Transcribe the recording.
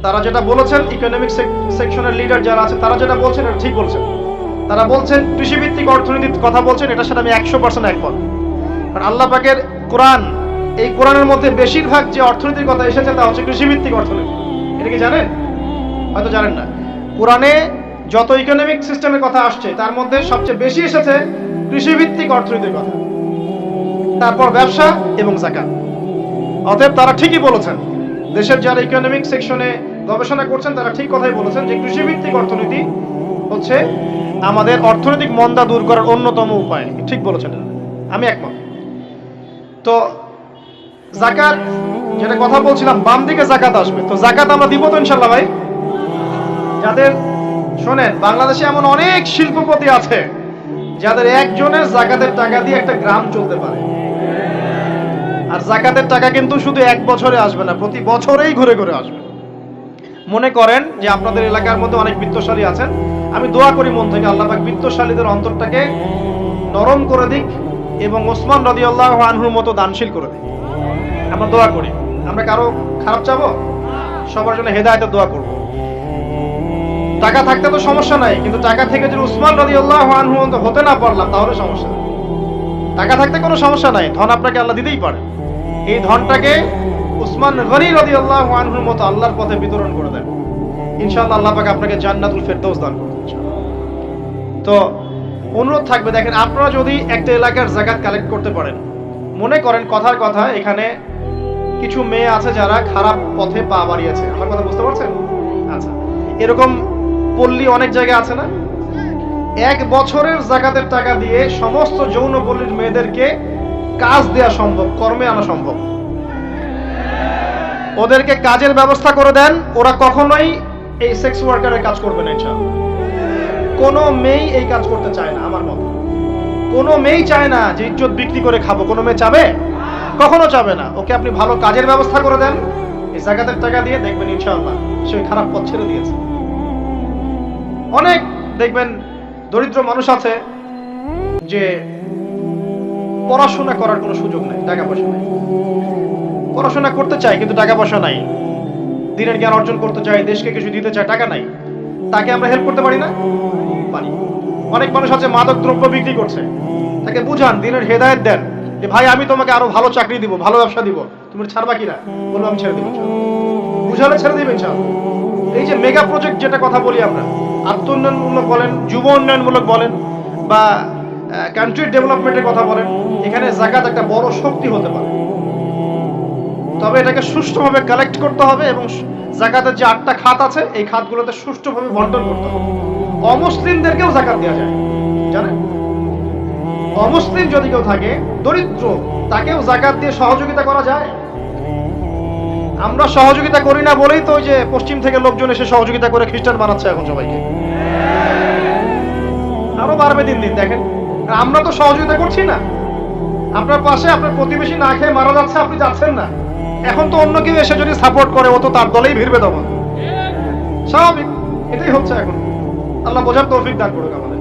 তারা যেটা বলেছেন, ইকোনমিক সেকশনের লিডার যারা আছে তারা যেটা বলছেন এটা ঠিক বলছেন। তারা বলছেন কৃষিভিত্তিক অর্থনীতির কথা বলছেন, এটার সাথে আমি 100% একমত। কারণ আল্লাহ পাকের কোরআন, এই কোরআনের মধ্যে বেশিরভাগ যে অর্থনীতির কথা এসেছে তা হচ্ছে কৃষিভিত্তিক অর্থনীতি। এটা কি জানেন? হয়তো জানেন না। কোরআনে যত ইকোনমিক সিস্টেমের কথা আসছে তার মধ্যে সবচেয়ে বেশি এসেছে কৃষিভিত্তিক অর্থনীতির কথা, তারপর ব্যবসা এবং যাকাত। অতএব তারা ঠিকই বলেছেন, দেশের যারা ইকোনমিক সেকশনে গবেষণা করছেন তারা ঠিক কথাই বলেছেন যে কৃষিভিত্তিক অর্থনীতি হচ্ছে আমাদের অর্থনৈতিক মন্দা দূর করার অন্যতম উপায়। ঠিক বলেছেন, আমি একমত। তো যাকাত যেটা কথা বলছিলাম, বাম দিকে যাকাত আসবে, তো যাকাত আমরা দিব তো ইনশাল্লাহ ভাই। যাদের শোনেন, বাংলাদেশে এমন অনেক শিল্পপতি আছে যাদের একজনের যাকাতের টাকা দিয়ে একটা গ্রাম চলতে পারে। আর যাকাতের টাকা কিন্তু শুধু এক বছরে আসবে না, প্রতি বছরেই ঘুরে ঘুরে আসবে। মনে করেন যে আপনাদের এলাকার মধ্যে অনেক বিত্তশালী আছেন, আমি দোয়া করি মন থেকে আল্লাহ পাক বিত্তশালীদের অন্তরটাকে নরম করে দিক এবং ওসমান রাদিয়াল্লাহু আনহুর মতো দানশীল করে দিক। আমরা দোয়া করি, আমরা কারো খারাপ চাবো, সবার জন্য হেদায়েতের দোয়া করব। টাকা থাকতে তো সমস্যা নাই, কিন্তু টাকা থেকে যদি ওসমান রাদিয়াল্লাহু আনহু হতে না পারলাম তাহলে সমস্যা। টাকা থাকতে কোনো সমস্যা নাই, ধন আপনাকে আল্লাহ দিতেই পারে। এই ধনটাকে উসমান গনি রাদিয়াল্লাহু আনহুর মতো আল্লাহর পথে বিতরণ করে দেন, ইনশাআল্লাহ আল্লাহ পাক আপনাকে জান্নাতুল ফেরদৌস দান করবেন ইনশাআল্লাহ। তো অনুরোধ থাকবে, দেখেন আপনারা যদি একটা এলাকার যাকাত কালেক্ট করতে পারেন, মনে করেন কথার কথা এখানে কিছু মেয়ে আছে যারা খারাপ পথে পা বাড়িয়েছে, আমার কথা বুঝতে পারছেন? আচ্ছা, এরকম পল্লী অনেক জায়গায় আছে না? এক বছরের যাকাতের টাকা দিয়ে সমস্ত যৌন পল্লীর মেয়েদেরকে কাজ দেয়া সম্ভব, কর্মে আনা সম্ভব। ওদেরকে কাজের ব্যবস্থা করে দেন, ওরা কখনোই এই সেক্স ওয়ার্কারের কাজ করবে না ইনশাআল্লাহ। কোনো মেয়ে এই কাজ করতে চায় না, আমার মত। কোনো মেয়ে চায় না যে ইজ্জত বিক্রি করে খাবো, কোনো মেয়ে চাবে? কখনো চাবে না। ওকে আপনি ভালো কাজের ব্যবস্থা করে দেন এই যাকাতের টাকা দিয়ে, দেখবেন ইনশাআল্লাহ সে খারাপ পথ ছেড়ে দিয়েছে। অনেক দেখবেন দরিদ্র মানুষ আছে যে পড়াশোনা করার কোনো সুযোগ নাই, টাকা পয়সা নাই, পড়াশোনা করতে চায় কিন্তু টাকা পয়সা নাই, দিনের জ্ঞান অর্জন করতে চায়, দেশকে কিছু দিতে চায়, টাকা নাই। তাকে আমরা হেল্প করতে পারি না? পারি। অনেক মানুষ আছে মাদক দ্রব্য বিক্রি করছে, তাকে বুঝান, দিনের হেদায়েত দেন যে ভাই আমি তোমাকে আরো ভালো চাকরি দিব, ভালো ব্যবসা দিব, তুমি ছাড়বা কিনা? বলবো আমি ছেড়ে দিব, বুঝালে ছেড়ে দিবে ইনশাআল্লাহ। এই যে মেগা প্রজেক্ট যেটা কথা বলি আমরা, আত্ম উন্নয়নমূলক বলেন, যুব উন্নয়নমূলক বলেন, বা কান্ট্রি ডেভেলপমেন্টের কথা বলেন, এখানে যাকাত একটা বড় শক্তি হতে পারে। তবে এটাকে সুষ্ঠুভাবে কালেক্ট করতে হবে এবং যাকাতের যে 8টা খাত আছে এই খাতগুলোতে সুষ্ঠুভাবে বন্টন করতে হবে। অমুসলিমদেরকেও যাকাত দেওয়া যায়, জানেন? অমুসলিম যদি কেউ থাকে, দরিদ্র, তাকেও যাকাত দিয়ে সহযোগিতা করা যায়। আমরা সহযোগিতা করি না বলেই তো ওই যে পশ্চিম থেকে লোকজন এসে সহযোগিতা করে খ্রিস্টান বানাচ্ছে এখন সবাইকে। আরো বাড়বে দিন দিন, দেখেন। আমরা তো সহযোগিতা করছি না। আপনার পাশে আপনার প্রতিবেশী না খেয়ে মারা যাচ্ছে, আপনি যাচ্ছেন না। এখন তো অন্য কেউ এসে যদি সাপোর্ট করে, ও তো তার দলেই ভিড়বে তখন। স্বাভাবিক, এটাই হচ্ছে এখন। আল্লাহ বোঝার তৌফিক দান করুক আমাদের।